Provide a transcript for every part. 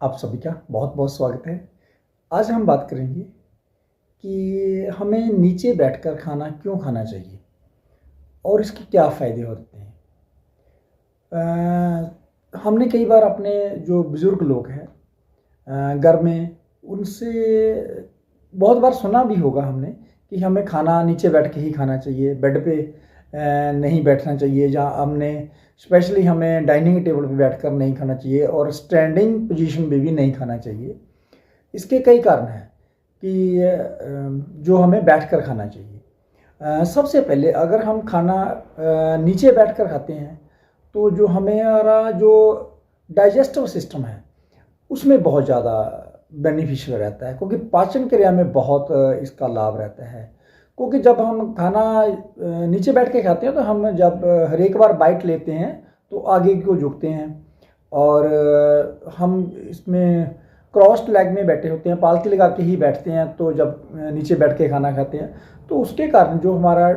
आप सभी का बहुत बहुत स्वागत है। आज हम बात करेंगे कि हमें नीचे बैठकर खाना क्यों खाना चाहिए और इसके क्या फ़ायदे होते हैं। हमने कई बार अपने जो बुज़ुर्ग लोग हैं घर में, उनसे बहुत बार सुना भी होगा हमने कि हमें खाना नीचे बैठ के ही खाना चाहिए, बेड पे नहीं बैठना चाहिए, जहाँ हमने स्पेशली हमें डाइनिंग टेबल पे बैठकर नहीं खाना चाहिए और स्टैंडिंग पोजीशन में भी नहीं खाना चाहिए। इसके कई कारण हैं कि जो हमें बैठकर खाना चाहिए। सबसे पहले अगर हम खाना नीचे बैठकर खाते हैं तो जो हमारा जो डाइजेस्टिव सिस्टम है उसमें बहुत ज़्यादा बेनिफिशियल रहता है, क्योंकि पाचन क्रिया में बहुत इसका लाभ रहता है। क्योंकि जब हम खाना नीचे बैठ के खाते हैं तो हम जब हर एक बार बाइट लेते हैं तो आगे को झुकते हैं और हम इसमें क्रॉस्ड लेग में बैठे होते हैं, पालती लगा के ही बैठते हैं। तो जब नीचे बैठ के खाना खाते हैं तो उसके कारण जो हमारा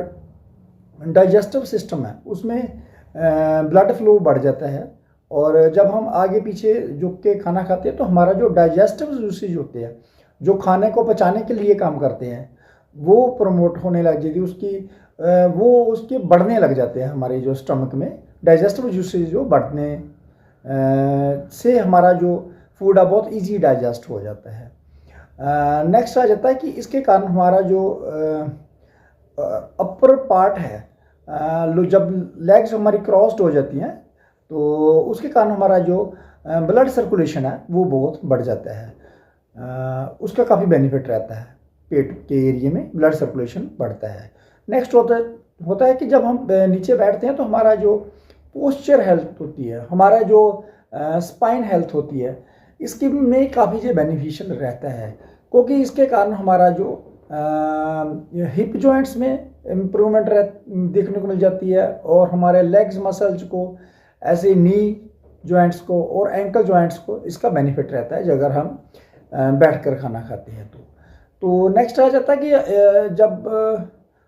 डाइजेस्टिव सिस्टम है उसमें ब्लड फ्लो बढ़ जाता है और जब हम आगे पीछे झुक के खाना खाते हैं तो हमारा जो डाइजेस्टिव जूसेज होते हैं, जो खाने को पचाने के लिए काम करते हैं, वो प्रमोट होने लग जाती है, वो उसके बढ़ने लग जाते हैं। हमारे जो स्टमक में डाइजेस्टिव जूसेज जो बढ़ने से हमारा जो फूड है बहुत इजी डाइजेस्ट हो जाता है। नेक्स्ट आ जाता है कि इसके कारण हमारा जो अपर पार्ट है, जब लेग्स हमारी क्रॉस्ड हो जाती हैं तो उसके कारण हमारा जो ब्लड सर्कुलेशन है वो बहुत बढ़ जाता है। उसका काफ़ी बेनिफिट रहता है, पेट के एरिया में ब्लड सर्कुलेशन बढ़ता है। नेक्स्ट होता है कि जब हम नीचे बैठते हैं तो हमारा जो पोस्चर हेल्थ होती है, हमारा जो स्पाइन हेल्थ होती है, इसके में काफ़ी जो बेनिफिशियल रहता है, क्योंकि इसके कारण हमारा जो हिप जॉइंट्स में इम्प्रूवमेंट देखने को मिल जाती है और हमारे लेग्स मसल्स को, ऐसे नी जॉइंट्स को और एंकल जॉइंट्स को इसका बेनिफिट रहता है अगर हम बैठकर खाना खाते हैं तो नेक्स्ट आ जाता है कि जब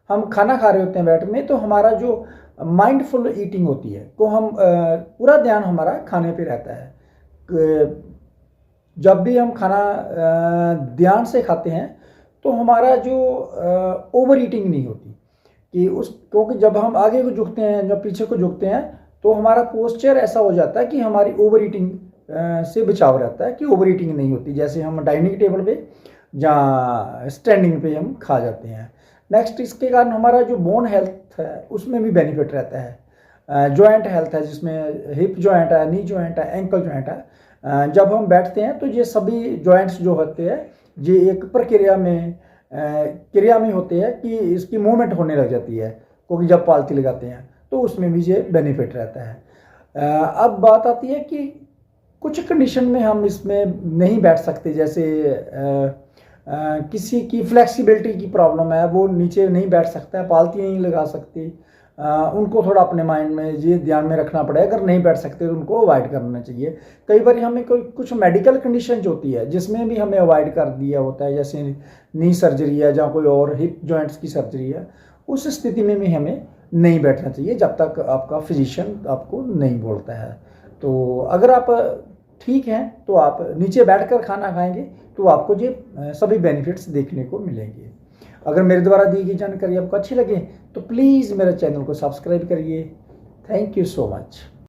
हम खाना खा रहे होते हैं बैठ में तो हमारा जो माइंडफुल ईटिंग होती है, तो हम पूरा ध्यान हमारा खाने पे रहता है। जब भी हम खाना ध्यान से खाते हैं तो हमारा जो ओवर ईटिंग नहीं होती कि क्योंकि जब हम आगे को झुकते हैं, जब पीछे को झुकते हैं तो हमारा पोस्चर ऐसा हो जाता है कि हमारी ओवर ईटिंग से बचाव रहता है, कि ओवर ईटिंग नहीं होती जैसे हम डाइनिंग टेबल पे या स्टैंडिंग पे हम खा जाते हैं। नेक्स्ट इसके कारण हमारा जो बोन हेल्थ है उसमें भी बेनिफिट रहता है। जॉइंट हेल्थ है, जिसमें हिप जॉइंट है, नी जॉइंट है, एंकल जॉइंट है। जब हम बैठते हैं तो ये सभी जॉइंट्स जो होते हैं ये एक प्रक्रिया में होते हैं कि इसकी मूवमेंट होने लग जाती है, क्योंकि जब पालती लगाते हैं तो उसमें भी ये बेनिफिट रहता है। अब बात आती है कि कुछ कंडीशन में हम इसमें नहीं बैठ सकते, जैसे किसी की फ्लेक्सिबिलिटी की प्रॉब्लम है, वो नीचे नहीं बैठ सकता है, पालती नहीं लगा सकती, उनको थोड़ा अपने माइंड में ये ध्यान में रखना पड़ेगा, अगर नहीं बैठ सकते तो उनको अवॉइड करना चाहिए। कई बार हमें कोई कुछ मेडिकल कंडीशन जो होती है जिसमें भी हमें अवॉइड कर दिया होता है, जैसे नी सर्जरी है या कोई और हिप जॉइंट्स की सर्जरी है, उस स्थिति में भी हमें नहीं बैठना चाहिए जब तक आपका फिजिशियन आपको नहीं बोलता है। तो अगर आप ठीक हैं तो आप नीचे बैठकर खाना खाएंगे तो आपको ये सभी बेनिफिट्स देखने को मिलेंगे। अगर मेरे द्वारा दी गई जानकारी आपको अच्छी लगे तो प्लीज़ मेरे चैनल को सब्सक्राइब करिए। Thank you so much.